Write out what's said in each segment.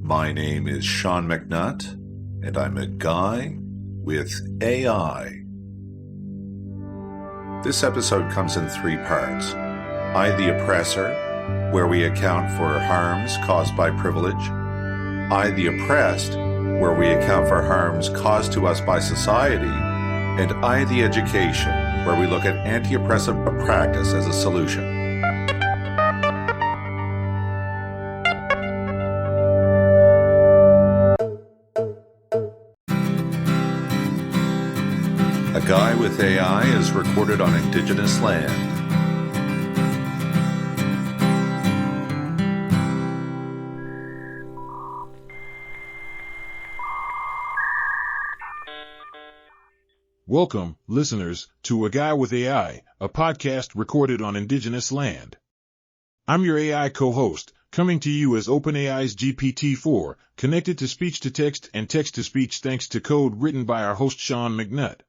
My name is Sean McNutt, and I'm a guy with AI. This episode comes in 3 parts. I, the Oppressor, where we account for harms caused by privilege. I, the Oppressed, where we account for harms caused to us by society. And I, the Education, where we look at anti-oppressive practice as a solution. A Guy with AI is recorded on Indigenous land. Welcome, listeners, to A Guy with AI, a podcast recorded on Indigenous land. I'm your AI co-host, coming to you as OpenAI's GPT-4, connected to speech-to-text and text-to-speech thanks to code written by our host Sean McNutt.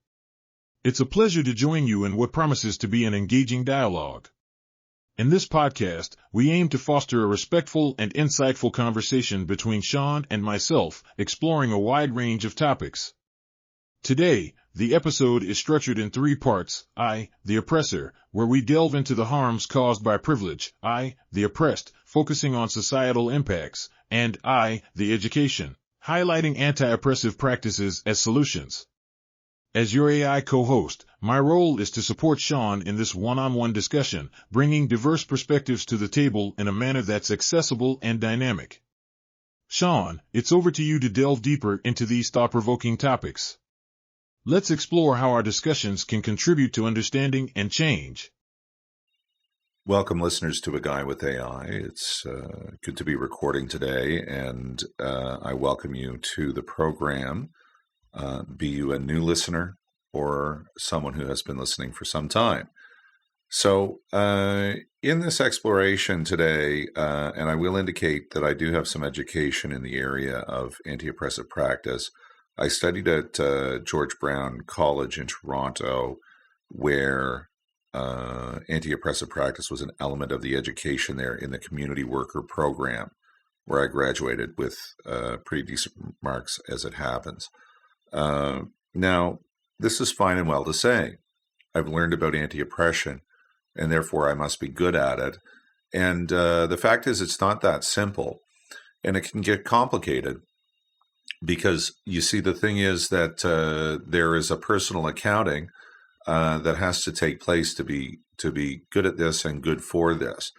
It's a pleasure to join you in what promises to be an engaging dialogue. In this podcast, we aim to foster a respectful and insightful conversation between Sean and myself, exploring a wide range of topics. Today, the episode is structured in 3 parts: I, the Oppressor, where we delve into the harms caused by privilege; I, the Oppressed, focusing on societal impacts; and I, the Education, highlighting anti-oppressive practices as solutions. As your AI co-host, my role is to support Sean in this one-on-one discussion, bringing diverse perspectives to the table in a manner that's accessible and dynamic. Sean, it's over to you to delve deeper into these thought-provoking topics. Let's explore how our discussions can contribute to understanding and change. Welcome, listeners, to A Guy with AI. It's good to be recording today, and I welcome you to the program. Be you a new listener or someone who has been listening for some time. So in this exploration today, and I will indicate that I do have some education in the area of anti-oppressive practice. I studied at George Brown College in Toronto, where anti-oppressive practice was an element of the education there in the community worker program, where I graduated with pretty decent marks as it happens. Now, this is fine and well to say. I've learned about anti-oppression, and therefore I must be good at it. And the fact is, it's not that simple, and it can get complicated. Because you see, the thing is that there is a personal accounting that has to take place to be good at this and good for this.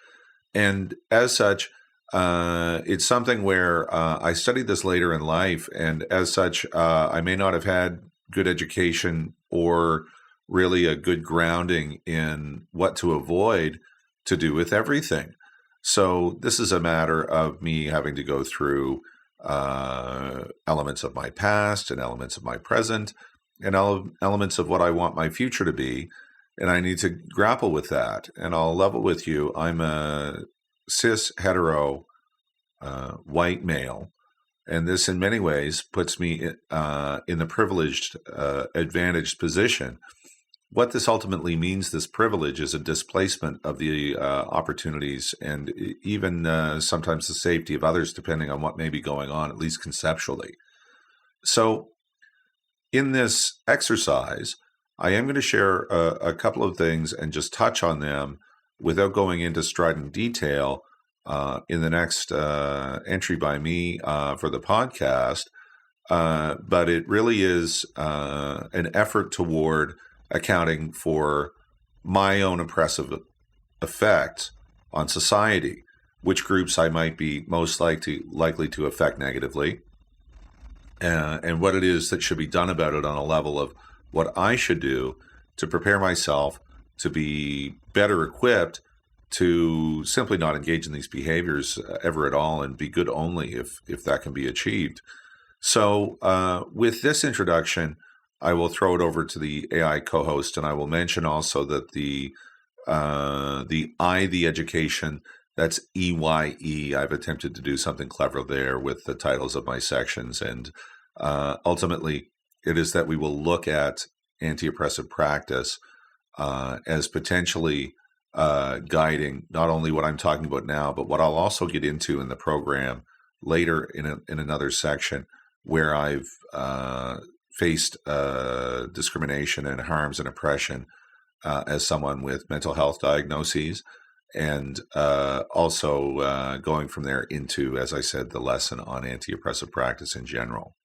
And as such, it's something where I studied this later in life, and as such, I may not have had good education or really a good grounding in what to avoid to do with everything. So this is a matter of me having to go through elements of my past and elements of my present and elements of what I want my future to be, and I need to grapple with that. And I'll level with you, I'm a cis hetero white male, and this in many ways puts me in the privileged advantaged position. What this ultimately means, this privilege, is a displacement of the opportunities and even sometimes the safety of others, depending on what may be going on, at least conceptually. So in this exercise, I am going to share a couple of things and just touch on them without going into strident detail in the next entry by me for the podcast. But it really is an effort toward accounting for my own oppressive effects on society, which groups I might be most likely to affect negatively, and what it is that should be done about it on a level of what I should do to prepare myself to be better equipped to simply not engage in these behaviors ever at all and be good only if that can be achieved. So with this introduction, I will throw it over to the AI co-host, and I will mention also that the Education, that's EYE. I've attempted to do something clever there with the titles of my sections, and ultimately it is that we will look at anti-oppressive practice as potentially guiding not only what I'm talking about now, but what I'll also get into in the program later in another section where I've faced discrimination and harms and oppression as someone with mental health diagnoses, and also going from there into, as I said, the lesson on anti-oppressive practice in general.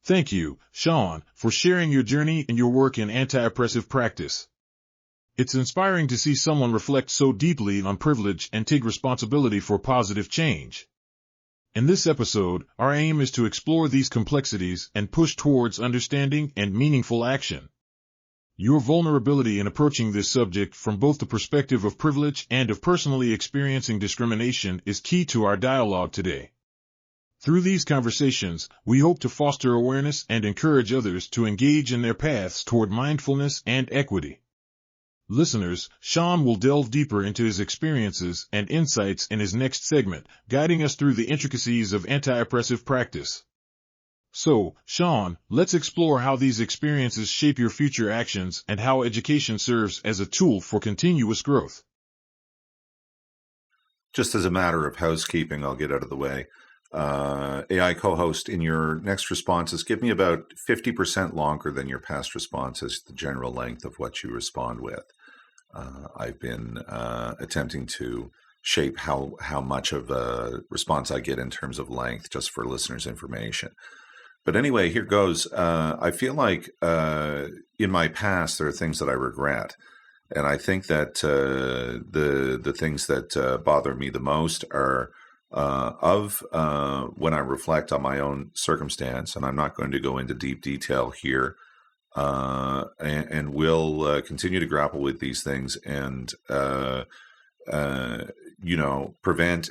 Thank you, Sean, for sharing your journey and your work in anti-oppressive practice. It's inspiring to see someone reflect so deeply on privilege and take responsibility for positive change. In this episode, our aim is to explore these complexities and push towards understanding and meaningful action. Your vulnerability in approaching this subject from both the perspective of privilege and of personally experiencing discrimination is key to our dialogue today. Through these conversations, we hope to foster awareness and encourage others to engage in their paths toward mindfulness and equity. Listeners, Sean will delve deeper into his experiences and insights in his next segment, guiding us through the intricacies of anti-oppressive practice. So, Sean, let's explore how these experiences shape your future actions and how education serves as a tool for continuous growth. Just as a matter of housekeeping, I'll get out of the way. AI co-host, in your next responses, give me about 50% longer than your past responses, the general length of what you respond with. I've been attempting to shape how much of a response I get in terms of length, just for listeners' information. But anyway, here goes. I feel like in my past, there are things that I regret. And I think that the things that bother me the most are when I reflect on my own circumstance, and I'm not going to go into deep detail here, and will continue to grapple with these things and, prevent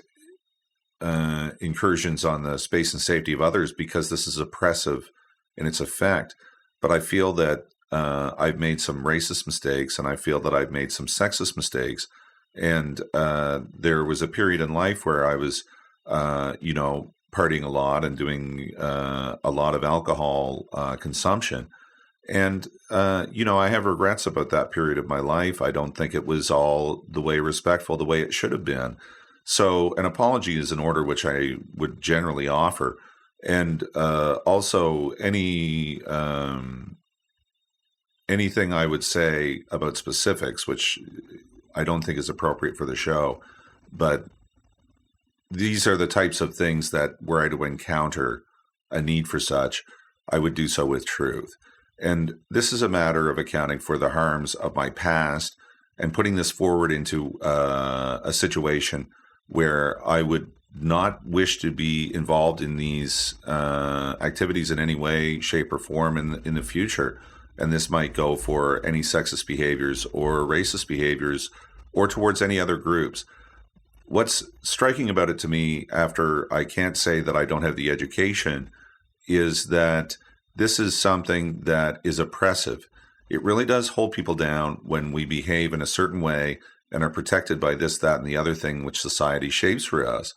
incursions on the space and safety of others, because this is oppressive in its effect. But I feel that I've made some racist mistakes, and I feel that I've made some sexist mistakes. And there was a period in life where I was, partying a lot and doing a lot of alcohol consumption. And, I have regrets about that period of my life. I don't think it was all the way respectful, the way it should have been. So an apology is an order which I would generally offer. And also anything I would say about specifics, which I don't think is appropriate for the show, but these are the types of things that were I to encounter a need for such, I would do so with truth. And this is a matter of accounting for the harms of my past and putting this forward into a situation where I would not wish to be involved in these activities in any way, shape, or form in the future. And this might go for any sexist behaviors or racist behaviors or towards any other groups. What's striking about it to me, after I can't say that I don't have the education, is that this is something that is oppressive. It really does hold people down when we behave in a certain way and are protected by this, that, and the other thing which society shapes for us.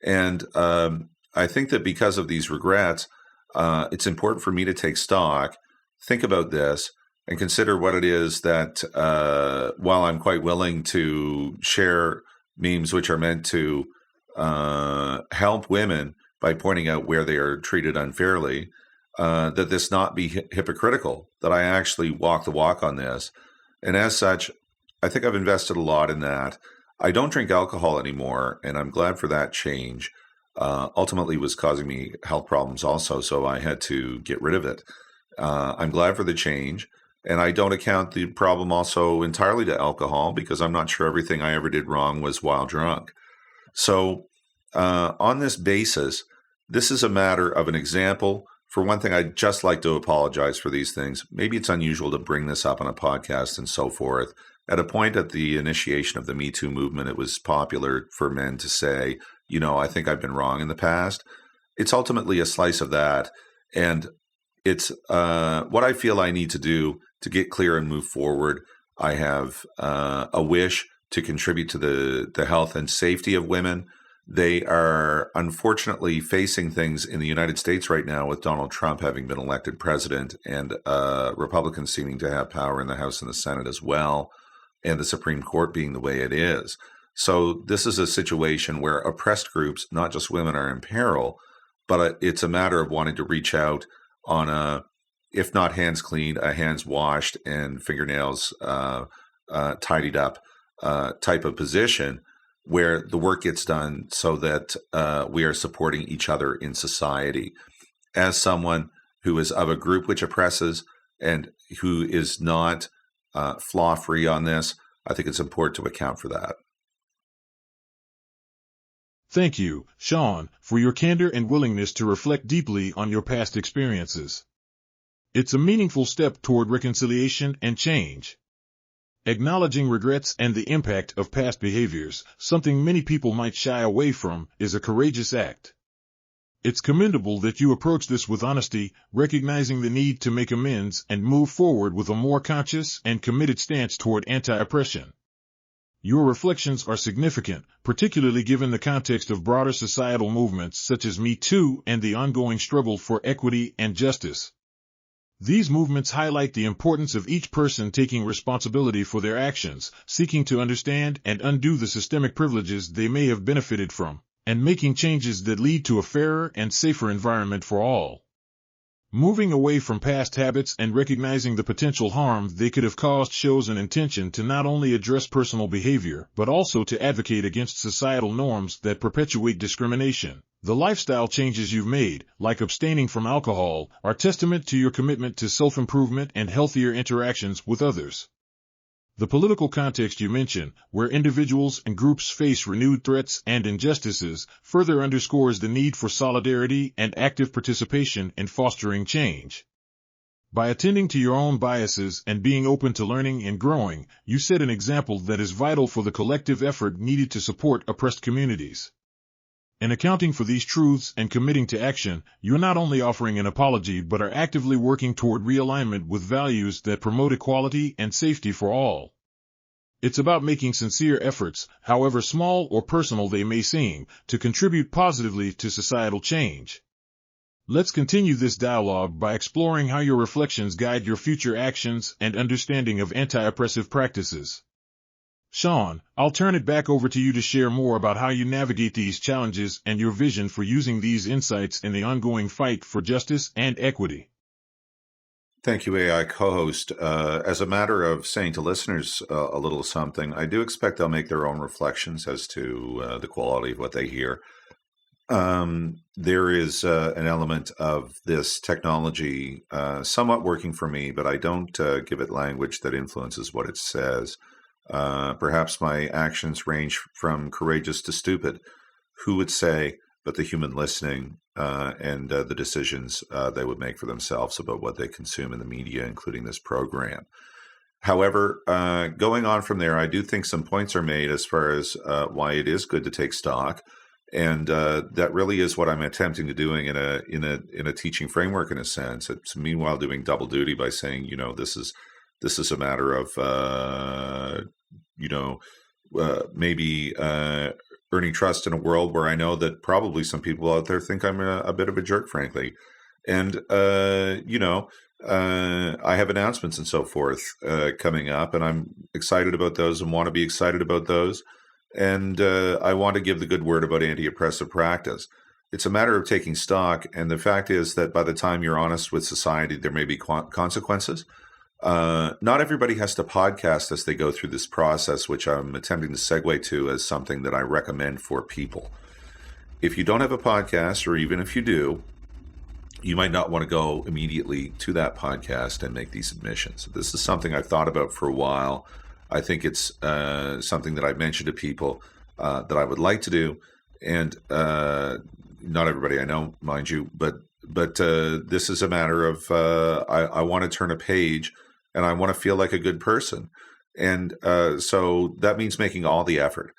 And I think that because of these regrets, it's important for me to take stock, think about this, and consider what it is that, while I'm quite willing to share memes which are meant to help women by pointing out where they are treated unfairly, that this not be hypocritical, that I actually walk the walk on this. And as such, I think I've invested a lot in that. I don't drink alcohol anymore, and I'm glad for that change. Ultimately, it was causing me health problems also, so I had to get rid of it. I'm glad for the change, and I don't account the problem also entirely to alcohol, because I'm not sure everything I ever did wrong was while drunk. So on this basis, this is a matter of an example. For one thing, I'd just like to apologize for these things. Maybe it's unusual to bring this up on a podcast and so forth. At a point at the initiation of the Me Too movement, it was popular for men to say, I think I've been wrong in the past. It's ultimately a slice of that. And it's what I feel I need to do to get clear and move forward. I have a wish to contribute to the health and safety of women. They are unfortunately facing things in the United States right now with Donald Trump having been elected president and Republicans seeming to have power in the House and the Senate as well, and the Supreme Court being the way it is. So this is a situation where oppressed groups, not just women, are in peril, but it's a matter of wanting to reach out on a, if not hands cleaned, a hands washed and fingernails tidied up type of position where the work gets done so that we are supporting each other in society. As someone who is of a group which oppresses and who is not flaw-free on this, I think it's important to account for that. Thank you, Sean, for your candor and willingness to reflect deeply on your past experiences. It's a meaningful step toward reconciliation and change. Acknowledging regrets and the impact of past behaviors, something many people might shy away from, is a courageous act. It's commendable that you approach this with honesty, recognizing the need to make amends and move forward with a more conscious and committed stance toward anti-oppression. Your reflections are significant, particularly given the context of broader societal movements such as Me Too and the ongoing struggle for equity and justice. These movements highlight the importance of each person taking responsibility for their actions, seeking to understand and undo the systemic privileges they may have benefited from, and making changes that lead to a fairer and safer environment for all. Moving away from past habits and recognizing the potential harm they could have caused shows an intention to not only address personal behavior, but also to advocate against societal norms that perpetuate discrimination. The lifestyle changes you've made, like abstaining from alcohol, are testament to your commitment to self-improvement and healthier interactions with others. The political context you mention, where individuals and groups face renewed threats and injustices, further underscores the need for solidarity and active participation in fostering change. By attending to your own biases and being open to learning and growing, you set an example that is vital for the collective effort needed to support oppressed communities. In accounting for these truths and committing to action, you're not only offering an apology but are actively working toward realignment with values that promote equality and safety for all. It's about making sincere efforts, however small or personal they may seem, to contribute positively to societal change. Let's continue this dialogue by exploring how your reflections guide your future actions and understanding of anti-oppressive practices. Sean, I'll turn it back over to you to share more about how you navigate these challenges and your vision for using these insights in the ongoing fight for justice and equity. Thank you, AI co-host. As a matter of saying to listeners a little something, I do expect they'll make their own reflections as to the quality of what they hear. There is an element of this technology somewhat working for me, but I don't give it language that influences what it says. Perhaps my actions range from courageous to stupid. Who would say but the human listening and the decisions they would make for themselves about what they consume in the media, including this program. However, going on from there, I do think some points are made as far as why it is good to take stock, and that really is what I'm attempting to doing in a teaching framework in a sense. It's meanwhile doing double duty by saying, this is a matter of maybe earning trust in a world where I know that probably some people out there think I'm a bit of a jerk, frankly. And, I have announcements and so forth coming up, and I'm excited about those and want to be excited about those. And I want to give the good word about anti-oppressive practice. It's a matter of taking stock. And the fact is that by the time you're honest with society, there may be consequences. Not everybody has to podcast as they go through this process, which I'm attempting to segue to as something that I recommend for people. If you don't have a podcast, or even if you do, you might not want to go immediately to that podcast and make these admissions. This is something I've thought about for a while. I think it's something that I've mentioned to people that I would like to do, and not everybody I know, mind you, but this is a matter of I want to turn a page. And I want to feel like a good person. And so that means making all the effort.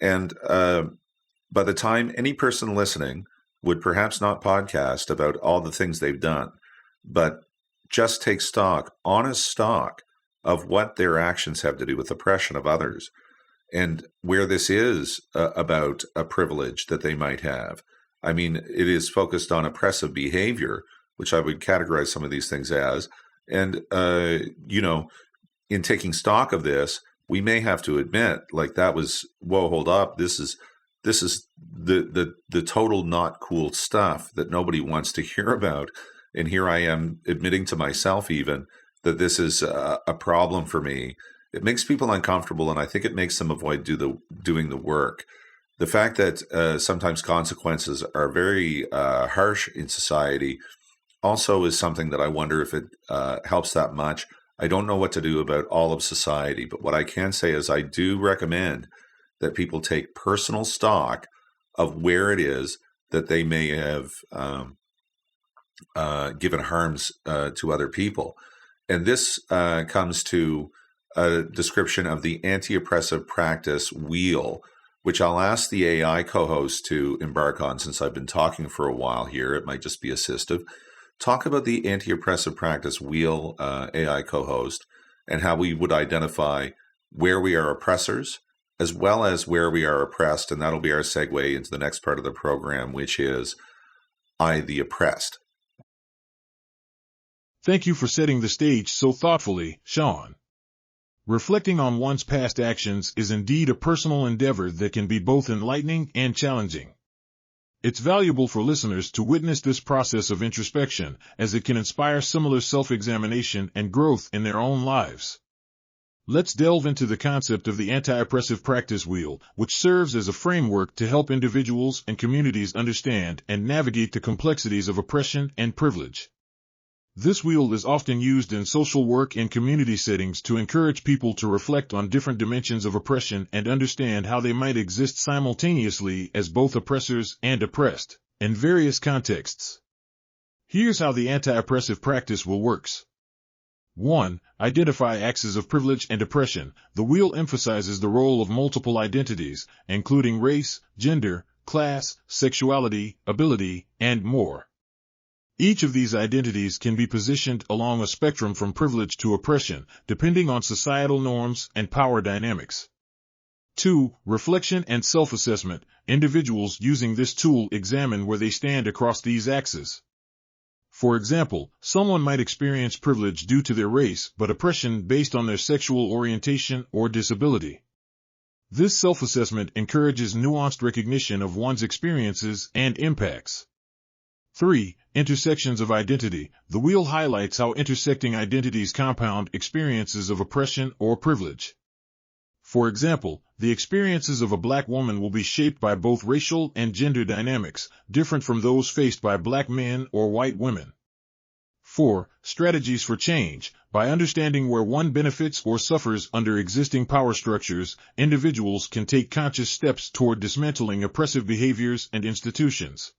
And by the time any person listening would perhaps not podcast about all the things they've done, but just take stock, honest stock, of what their actions have to do with oppression of others, and where this is about a privilege that they might have. I mean, it is focused on oppressive behavior, which I would categorize some of these things as. And, in taking stock of this, we may have to admit, like, that was, whoa, hold up, this is the total not cool stuff that nobody wants to hear about. And here I am admitting to myself even that this is a problem for me. It makes people uncomfortable, and I think it makes them avoid doing the work. The fact that sometimes consequences are very harsh in society also is something that I wonder if it helps that much. I don't know what to do about all of society, but what I can say is I do recommend that people take personal stock of where it is that they may have given harms to other people. And this comes to a description of the Anti-Oppressive Practice wheel, which I'll ask the AI co-host to embark on, since I've been talking for a while here. It might just be assistive. Talk about the Anti-Oppressive Practice wheel, AI co-host, and how we would identify where we are oppressors, as well as where we are oppressed. And that'll be our segue into the next part of the program, which is I, the oppressed. Thank you for setting the stage so thoughtfully, Sean. Reflecting on one's past actions is indeed a personal endeavor that can be both enlightening and challenging. It's valuable for listeners to witness this process of introspection, as it can inspire similar self-examination and growth in their own lives. Let's delve into the concept of the Anti-Oppressive Practice wheel, which serves as a framework to help individuals and communities understand and navigate the complexities of oppression and privilege. This wheel is often used in social work and community settings to encourage people to reflect on different dimensions of oppression and understand how they might exist simultaneously as both oppressors and oppressed, in various contexts. Here's how the anti-oppressive practice wheel works. 1. Identify axes of privilege and oppression. The wheel emphasizes the role of multiple identities, including race, gender, class, sexuality, ability, and more. Each of these identities can be positioned along a spectrum from privilege to oppression, depending on societal norms and power dynamics. 2. Reflection and self-assessment. Individuals using this tool examine where they stand across these axes. For example, someone might experience privilege due to their race, but oppression based on their sexual orientation or disability. This self-assessment encourages nuanced recognition of one's experiences and impacts. 3. Intersections of identity. The wheel highlights how intersecting identities compound experiences of oppression or privilege. For example, the experiences of a black woman will be shaped by both racial and gender dynamics, different from those faced by black men or white women. 4. Strategies for change. By understanding where one benefits or suffers under existing power structures, individuals can take conscious steps toward dismantling oppressive behaviors and institutions.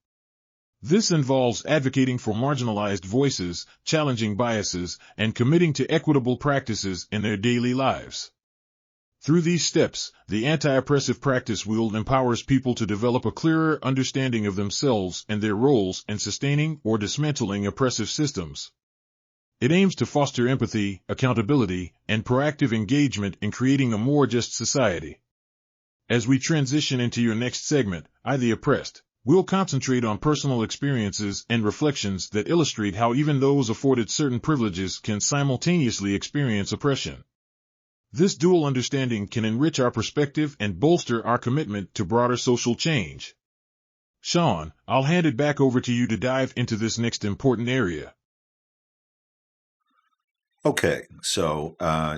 This involves advocating for marginalized voices, challenging biases, and committing to equitable practices in their daily lives. Through these steps, the anti-oppressive practice wheel empowers people to develop a clearer understanding of themselves and their roles in sustaining or dismantling oppressive systems. It aims to foster empathy, accountability, and proactive engagement in creating a more just society. As we transition into your next segment, I, the Oppressed, we'll concentrate on personal experiences and reflections that illustrate how even those afforded certain privileges can simultaneously experience oppression. This dual understanding can enrich our perspective and bolster our commitment to broader social change. Sean, I'll hand it back over to you to dive into this next important area. Okay, so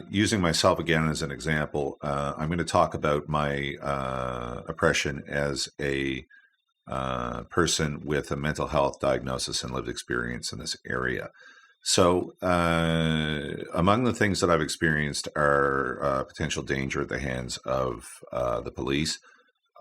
using myself again as an example, I'm going to talk about my oppression as a person with a mental health diagnosis and lived experience in this area. So among the things that I've experienced are potential danger at the hands of the police.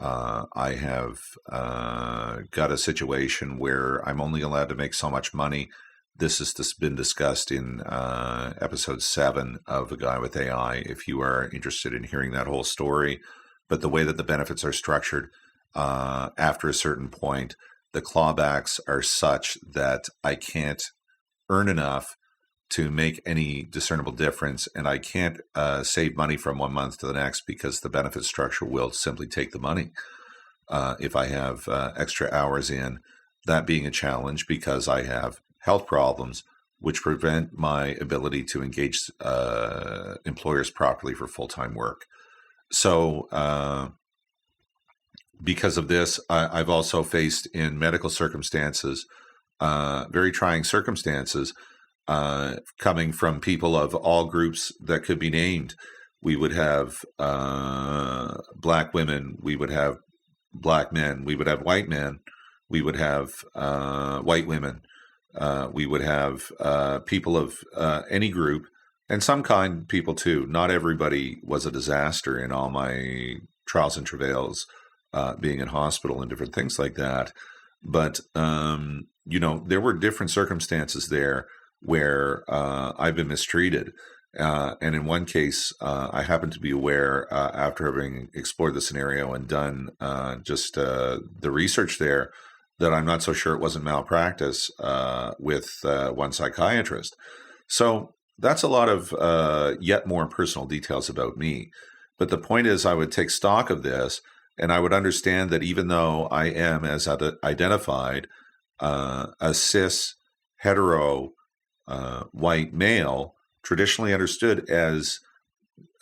I have got a situation where I'm only allowed to make so much money. This has been discussed in episode 7 of A Guy with AI, if you are interested in hearing that whole story. But the way that the benefits are structured, after a certain point, the clawbacks are such that I can't earn enough to make any discernible difference, and I can't save money from 1 month to the next because the benefit structure will simply take the money if I have extra hours in. That being a challenge because I have health problems, which prevent my ability to engage employers properly for full-time work. So because of this, I've also faced in medical circumstances, very trying circumstances, coming from people of all groups that could be named. We would have black women, we would have black men, we would have white men, we would have white women, we would have people of any group, and some kind people too. Not everybody was a disaster in all my trials and travails, being in hospital and different things like that. But, there were different circumstances there where I've been mistreated. And in one case, I happen to be aware, after having explored the scenario and done just the research there, that I'm not so sure it wasn't malpractice with one psychiatrist. So that's a lot of yet more personal details about me. But the point is, I would take stock of this, and I would understand that even though I am, as identified, a cis, hetero, white male, traditionally understood as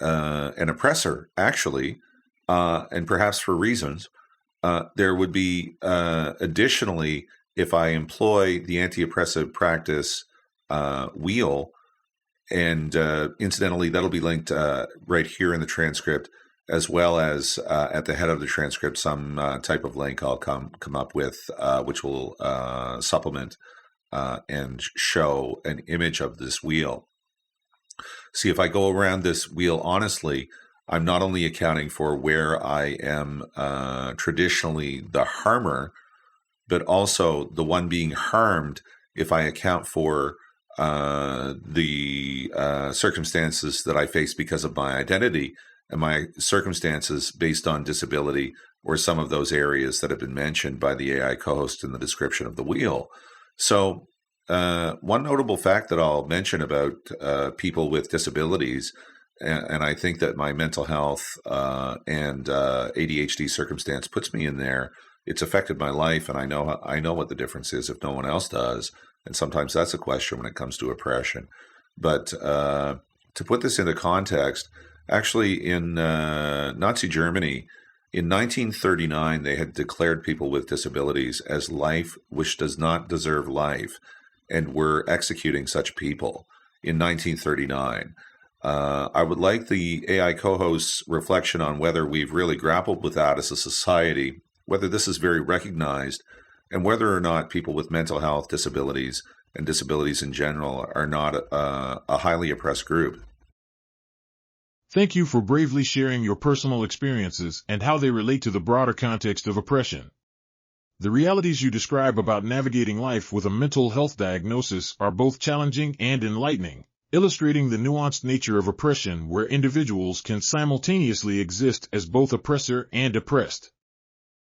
an oppressor, actually, and perhaps for reasons, there would be additionally, if I employ the anti-oppressive practice wheel, and incidentally, that'll be linked right here in the transcript, as well as at the head of the transcript, some type of link I'll come up with, which will supplement and show an image of this wheel. See, if I go around this wheel honestly, I'm not only accounting for where I am traditionally the harmer, but also the one being harmed if I account for the circumstances that I face because of my identity and my circumstances based on disability, or some of those areas that have been mentioned by the AI co-host in the description of the wheel. So one notable fact that I'll mention about people with disabilities, and I think that my mental health and ADHD circumstance puts me in there. It's affected my life, and I know what the difference is if no one else does. And sometimes that's a question when it comes to oppression. But to put this into context, actually in Nazi Germany, in 1939, they had declared people with disabilities as life which does not deserve life, and were executing such people in 1939. I would like the AI co-host's reflection on whether we've really grappled with that as a society, whether this is very recognized, and whether or not people with mental health disabilities and disabilities in general are not a highly oppressed group. Thank you for bravely sharing your personal experiences and how they relate to the broader context of oppression. The realities you describe about navigating life with a mental health diagnosis are both challenging and enlightening, illustrating the nuanced nature of oppression where individuals can simultaneously exist as both oppressor and oppressed.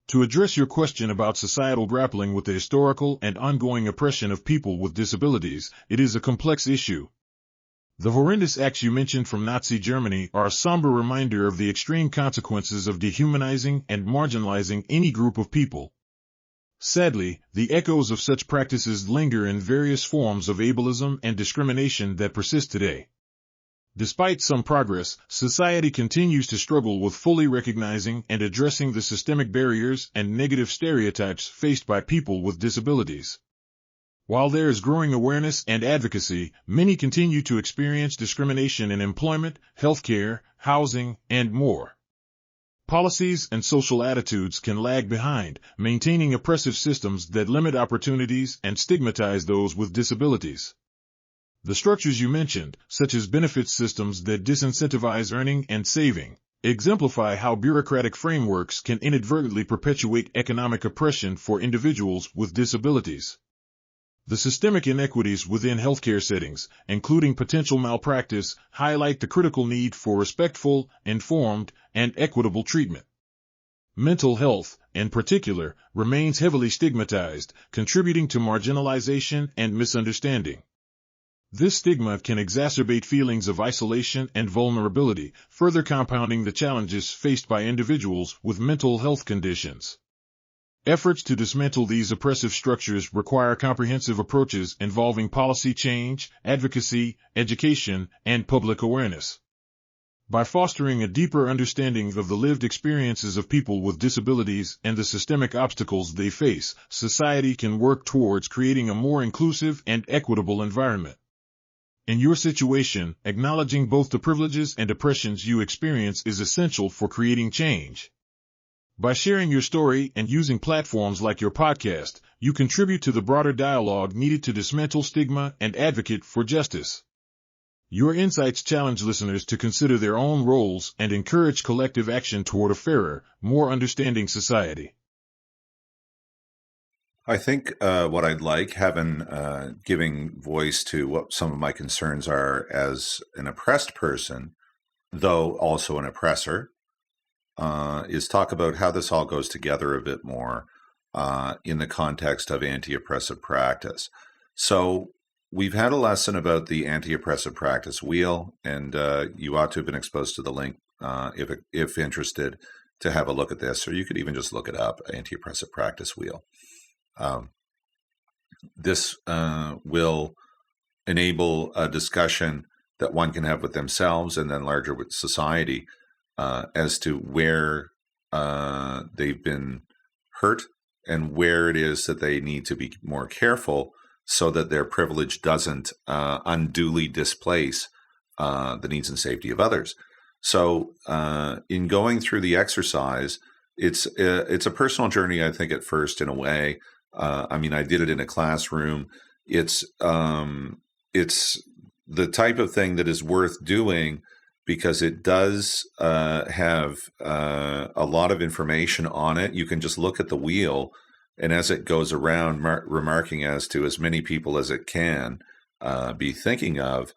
To address your question about societal grappling with the historical and ongoing oppression of people with disabilities, it is a complex issue. The horrendous acts you mentioned from Nazi Germany are a somber reminder of the extreme consequences of dehumanizing and marginalizing any group of people. Sadly, the echoes of such practices linger in various forms of ableism and discrimination that persist today. Despite some progress, society continues to struggle with fully recognizing and addressing the systemic barriers and negative stereotypes faced by people with disabilities. While there is growing awareness and advocacy, many continue to experience discrimination in employment, healthcare, housing, and more. Policies and social attitudes can lag behind, maintaining oppressive systems that limit opportunities and stigmatize those with disabilities. The structures you mentioned, such as benefit systems that disincentivize earning and saving, exemplify how bureaucratic frameworks can inadvertently perpetuate economic oppression for individuals with disabilities. The systemic inequities within healthcare settings, including potential malpractice, highlight the critical need for respectful, informed, and equitable treatment. Mental health, in particular, remains heavily stigmatized, contributing to marginalization and misunderstanding. This stigma can exacerbate feelings of isolation and vulnerability, further compounding the challenges faced by individuals with mental health conditions. Efforts to dismantle these oppressive structures require comprehensive approaches involving policy change, advocacy, education, and public awareness. By fostering a deeper understanding of the lived experiences of people with disabilities and the systemic obstacles they face, society can work towards creating a more inclusive and equitable environment. In your situation, acknowledging both the privileges and oppressions you experience is essential for creating change. By sharing your story and using platforms like your podcast, you contribute to the broader dialogue needed to dismantle stigma and advocate for justice. Your insights challenge listeners to consider their own roles and encourage collective action toward a fairer, more understanding society. I think what I'd like, giving voice to what some of my concerns are as an oppressed person, though also an oppressor, is talk about how this all goes together a bit more in the context of anti-oppressive practice. So we've had a lesson about the anti-oppressive practice wheel, and you ought to have been exposed to the link if interested to have a look at this, or you could even just look it up, anti-oppressive practice wheel. This will enable a discussion that one can have with themselves and then larger with society as to where they've been hurt and where it is that they need to be more careful so that their privilege doesn't unduly displace the needs and safety of others. So in going through the exercise, it's a personal journey, I think, at first, in a way. I mean, I did it in a classroom. It's the type of thing that is worth doing because it does have a lot of information on it. You can just look at the wheel, and as it goes around, remarking as to as many people as it can be thinking of,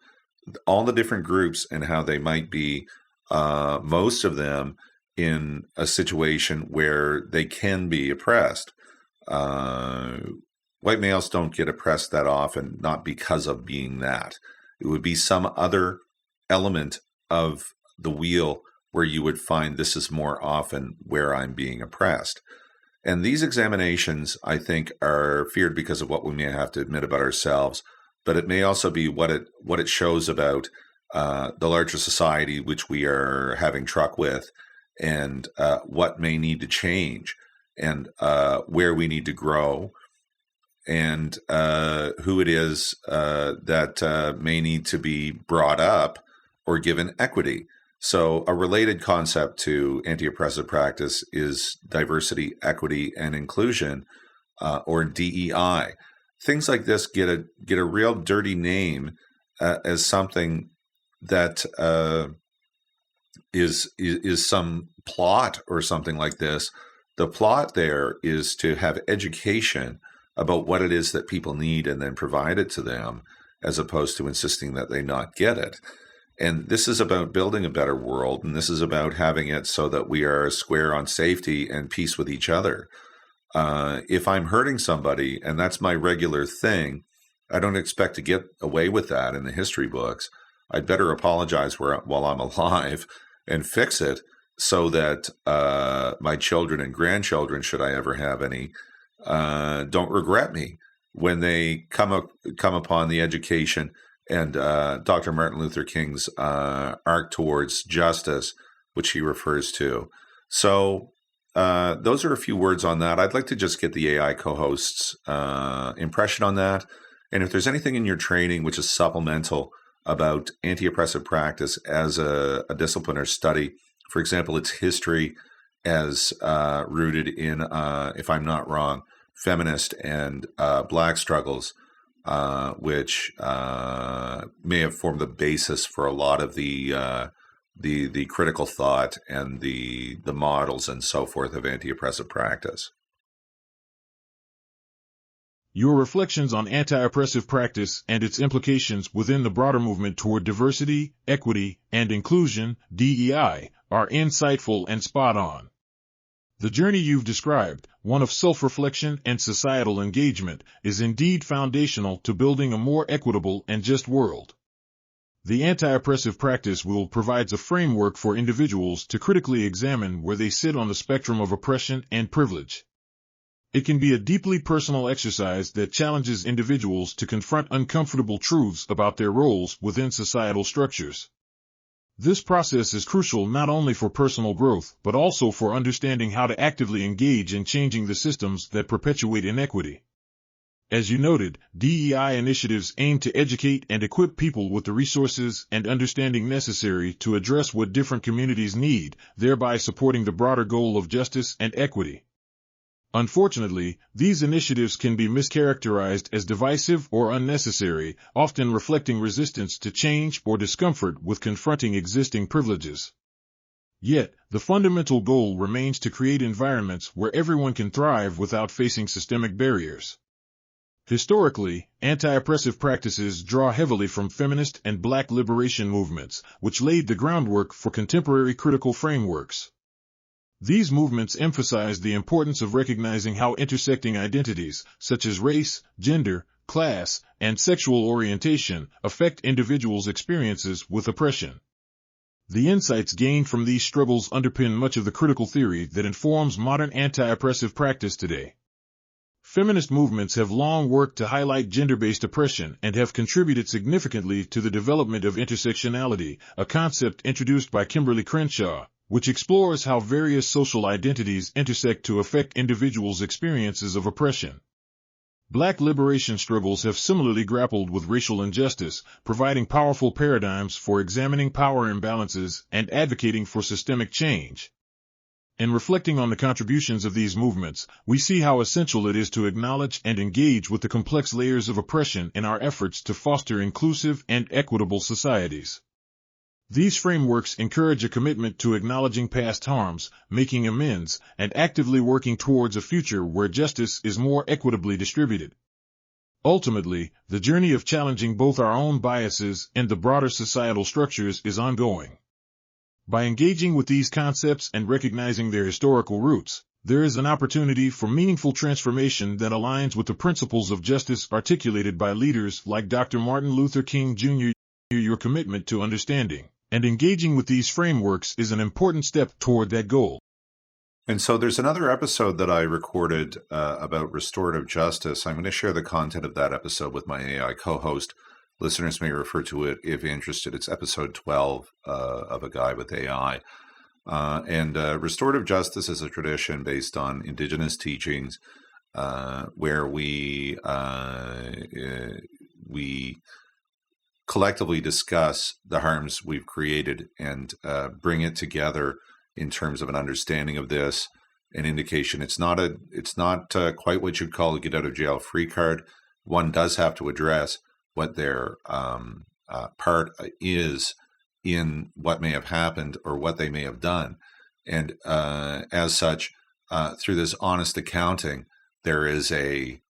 all the different groups and how they might be, most of them, in a situation where they can be oppressed. White males don't get oppressed that often, not because of being that. It would be some other element of the wheel where you would find this is more often where I'm being oppressed. And these examinations, I think, are feared because of what we may have to admit about ourselves, but it may also be what it shows about the larger society which we are having truck with, and what may need to change, and where we need to grow, and who it is that may need to be brought up or given equity. So a related concept to anti-oppressive practice is diversity, equity, and inclusion, or DEI. Things like this get a real dirty name as something that is some plot or something like this. The plot there is to have education about what it is that people need and then provide it to them, as opposed to insisting that they not get it. And this is about building a better world, and this is about having it so that we are square on safety and peace with each other. If I'm hurting somebody, and that's my regular thing, I don't expect to get away with that in the history books. I'd better apologize while I'm alive and fix it, so that my children and grandchildren, should I ever have any, don't regret me when they come upon the education and Dr. Martin Luther King's arc towards justice, which he refers to. So those are a few words on that. I'd like to just get the AI co-hosts' impression on that. And if there's anything in your training which is supplemental about anti-oppressive practice as a discipline or study, for example, its history as rooted in, if I'm not wrong, feminist and Black struggles, which may have formed the basis for a lot of the critical thought and the models and so forth of anti-oppressive practice. Your reflections on anti-oppressive practice and its implications within the broader movement toward diversity, equity, and inclusion, DEI, are insightful and spot on. The journey you've described, one of self-reflection and societal engagement, is indeed foundational to building a more equitable and just world. The anti-oppressive practice wheel provides a framework for individuals to critically examine where they sit on the spectrum of oppression and privilege. It can be a deeply personal exercise that challenges individuals to confront uncomfortable truths about their roles within societal structures. This process is crucial not only for personal growth, but also for understanding how to actively engage in changing the systems that perpetuate inequity. As you noted, DEI initiatives aim to educate and equip people with the resources and understanding necessary to address what different communities need, thereby supporting the broader goal of justice and equity. Unfortunately, these initiatives can be mischaracterized as divisive or unnecessary, often reflecting resistance to change or discomfort with confronting existing privileges. Yet, the fundamental goal remains to create environments where everyone can thrive without facing systemic barriers. Historically, anti-oppressive practices draw heavily from feminist and Black liberation movements, which laid the groundwork for contemporary critical frameworks. These movements emphasize the importance of recognizing how intersecting identities, such as race, gender, class, and sexual orientation, affect individuals' experiences with oppression. The insights gained from these struggles underpin much of the critical theory that informs modern anti-oppressive practice today. Feminist movements have long worked to highlight gender-based oppression and have contributed significantly to the development of intersectionality, a concept introduced by Kimberly Crenshaw, which explores how various social identities intersect to affect individuals' experiences of oppression. Black liberation struggles have similarly grappled with racial injustice, providing powerful paradigms for examining power imbalances and advocating for systemic change. In reflecting on the contributions of these movements, we see how essential it is to acknowledge and engage with the complex layers of oppression in our efforts to foster inclusive and equitable societies. These frameworks encourage a commitment to acknowledging past harms, making amends, and actively working towards a future where justice is more equitably distributed. Ultimately, the journey of challenging both our own biases and the broader societal structures is ongoing. By engaging with these concepts and recognizing their historical roots, there is an opportunity for meaningful transformation that aligns with the principles of justice articulated by leaders like Dr. Martin Luther King Jr. Your commitment to understanding and engaging with these frameworks is an important step toward that goal. And so there's another episode that I recorded about restorative justice. I'm going to share the content of that episode with my AI co-host. Listeners may refer to it if interested. It's episode 12 of A Guy with AI. Restorative justice is a tradition based on indigenous teachings where we collectively discuss the harms we've created and bring it together in terms of an understanding of this, an indication. It's not quite what you'd call a get out of jail free card. One does have to address what their part is in what may have happened or what they may have done. And as such, through this honest accounting, there is a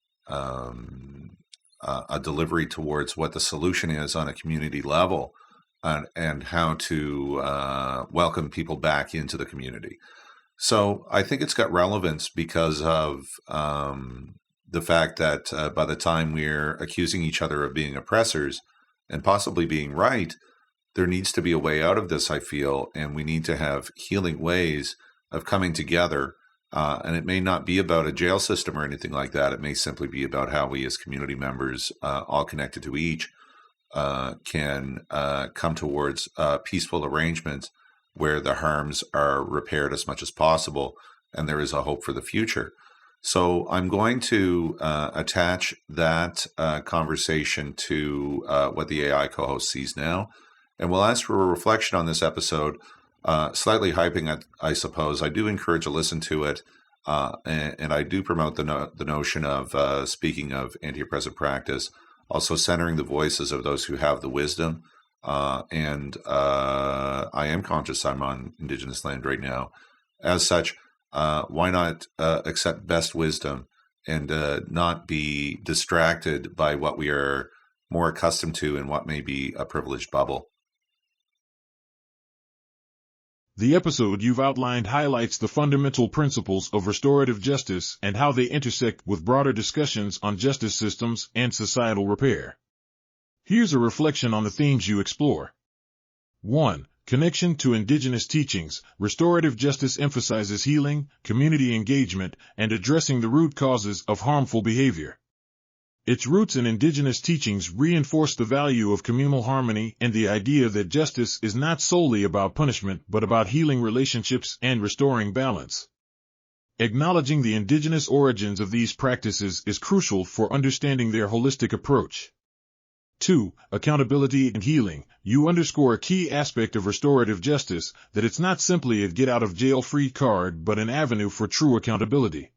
delivery towards what the solution is on a community level and how to welcome people back into the community. So I think it's got relevance because of the fact that by the time we're accusing each other of being oppressors and possibly being right, there needs to be a way out of this, I feel, and we need to have healing ways of coming together. And it may not be about a jail system or anything like that. It may simply be about how we as community members, all connected to each, can come towards peaceful arrangements where the harms are repaired as much as possible and there is a hope for the future. So I'm going to attach that conversation to what the AI co-host sees now. And we'll ask for a reflection on this episode. Slightly hyping it, I suppose. I do encourage a listen to it, and I do promote the notion of, speaking of anti-oppressive practice, also centering the voices of those who have the wisdom. I am conscious I'm on Indigenous land right now. As such, why not accept best wisdom and not be distracted by what we are more accustomed to and what may be a privileged bubble? The episode you've outlined highlights the fundamental principles of restorative justice and how they intersect with broader discussions on justice systems and societal repair. Here's a reflection on the themes you explore. 1. Connection to indigenous teachings. Restorative justice emphasizes healing, community engagement, and addressing the root causes of harmful behavior. Its roots in indigenous teachings reinforce the value of communal harmony and the idea that justice is not solely about punishment but about healing relationships and restoring balance. Acknowledging the indigenous origins of these practices is crucial for understanding their holistic approach. 2. Accountability and healing. You underscore a key aspect of restorative justice, that it's not simply a get-out-of-jail-free card but an avenue for true accountability.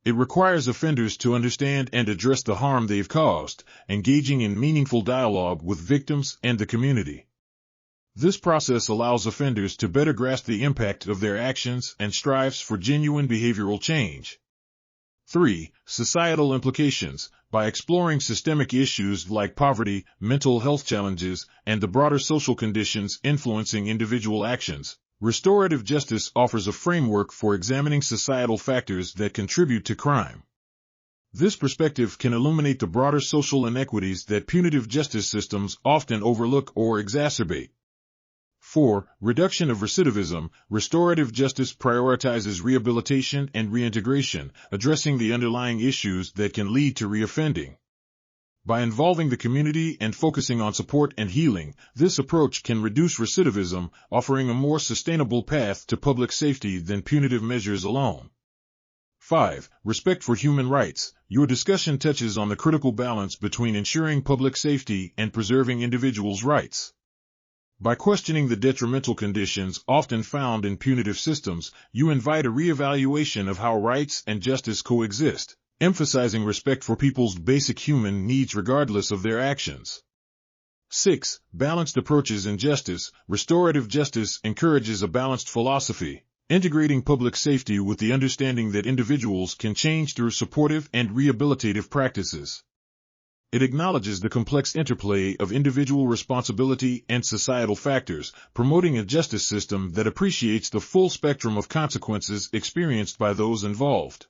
It requires offenders to understand and address the harm they've caused, engaging in meaningful dialogue with victims and the community. This process allows offenders to better grasp the impact of their actions and strives for genuine behavioral change. 3. Societal implications. By exploring systemic issues like poverty, mental health challenges, and the broader social conditions influencing individual actions, restorative justice offers a framework for examining societal factors that contribute to crime. This perspective can illuminate the broader social inequities that punitive justice systems often overlook or exacerbate. 4. Reduction of recidivism. Restorative justice prioritizes rehabilitation and reintegration, addressing the underlying issues that can lead to reoffending. By involving the community and focusing on support and healing, this approach can reduce recidivism, offering a more sustainable path to public safety than punitive measures alone. 5. Respect for human rights. Your discussion touches on the critical balance between ensuring public safety and preserving individuals' rights. By questioning the detrimental conditions often found in punitive systems, you invite a reevaluation of how rights and justice coexist, emphasizing respect for people's basic human needs regardless of their actions. 6. Balanced approaches in justice. Restorative justice encourages a balanced philosophy, integrating public safety with the understanding that individuals can change through supportive and rehabilitative practices. It acknowledges the complex interplay of individual responsibility and societal factors, promoting a justice system that appreciates the full spectrum of consequences experienced by those involved.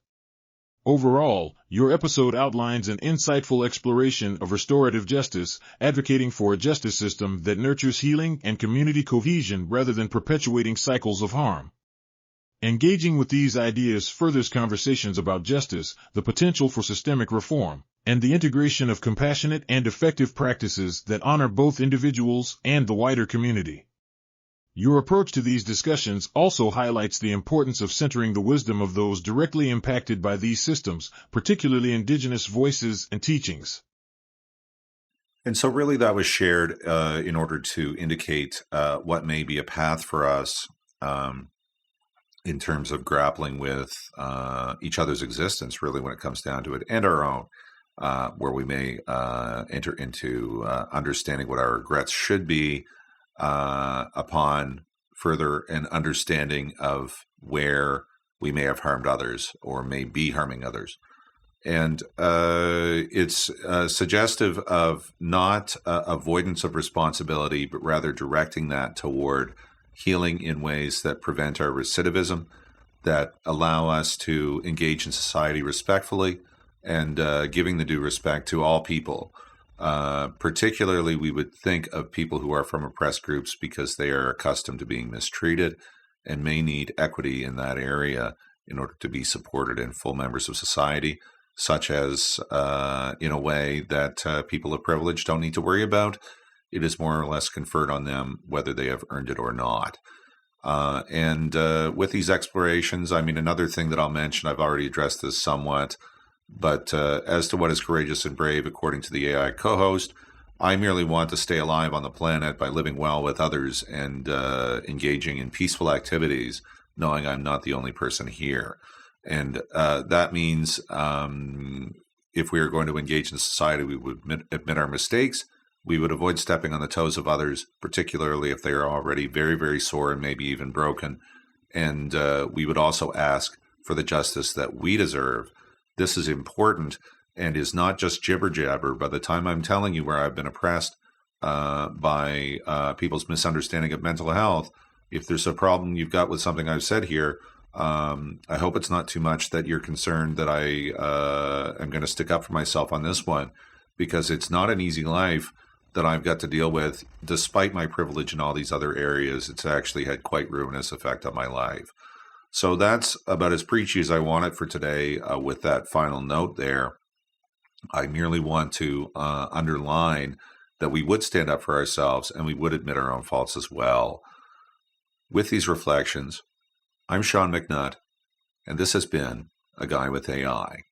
Overall, your episode outlines an insightful exploration of restorative justice, advocating for a justice system that nurtures healing and community cohesion rather than perpetuating cycles of harm. Engaging with these ideas furthers conversations about justice, the potential for systemic reform, and the integration of compassionate and effective practices that honor both individuals and the wider community. Your approach to these discussions also highlights the importance of centering the wisdom of those directly impacted by these systems, particularly indigenous voices and teachings. And so really that was shared in order to indicate what may be a path for us in terms of grappling with each other's existence, really, when it comes down to it, and our own, where we may enter into understanding what our regrets should be upon further an understanding of where we may have harmed others or may be harming others. And it's suggestive of not avoidance of responsibility, but rather directing that toward healing in ways that prevent our recidivism, that allow us to engage in society respectfully, and giving the due respect to all people. Particularly, we would think of people who are from oppressed groups because they are accustomed to being mistreated and may need equity in that area in order to be supported and full members of society, such as in a way that people of privilege don't need to worry about. It is more or less conferred on them whether they have earned it or not. And with these explorations, I mean, another thing that I'll mention, I've already addressed this somewhat, but as to what is courageous and brave, according to the AI co-host, I merely want to stay alive on the planet by living well with others and engaging in peaceful activities, knowing I'm not the only person here. And that means if we are going to engage in society, we would admit our mistakes. We would avoid stepping on the toes of others, particularly if they are already very, very sore and maybe even broken. And we would also ask for the justice that we deserve. This is important and is not just jibber-jabber. By the time I'm telling you where I've been oppressed by people's misunderstanding of mental health, if there's a problem you've got with something I've said here, I hope it's not too much that you're concerned that I am going to stick up for myself on this one, because it's not an easy life that I've got to deal with, despite my privilege in all these other areas, it's actually had quite ruinous effect on my life. So that's about as preachy as I want it for today. With that final note there, I merely want to underline that we would stand up for ourselves and we would admit our own faults as well. With these reflections, I'm Sean McNutt, and this has been A Guy with AI.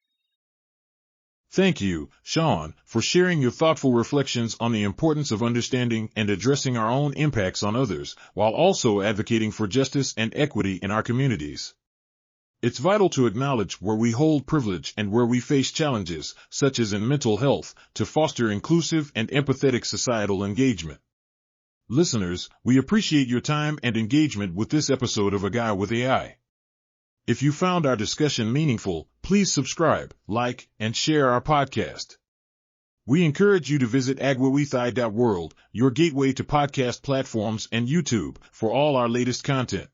Thank you, Sean, for sharing your thoughtful reflections on the importance of understanding and addressing our own impacts on others, while also advocating for justice and equity in our communities. It's vital to acknowledge where we hold privilege and where we face challenges, such as in mental health, to foster inclusive and empathetic societal engagement. Listeners, we appreciate your time and engagement with this episode of A Guy with AI. If you found our discussion meaningful, please subscribe, like, and share our podcast. We encourage you to visit agwawithai.world, your gateway to podcast platforms and YouTube, for all our latest content.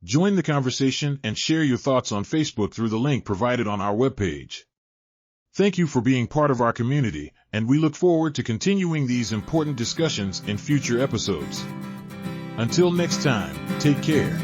Join the conversation and share your thoughts on Facebook through the link provided on our webpage. Thank you for being part of our community, and we look forward to continuing these important discussions in future episodes. Until next time, take care.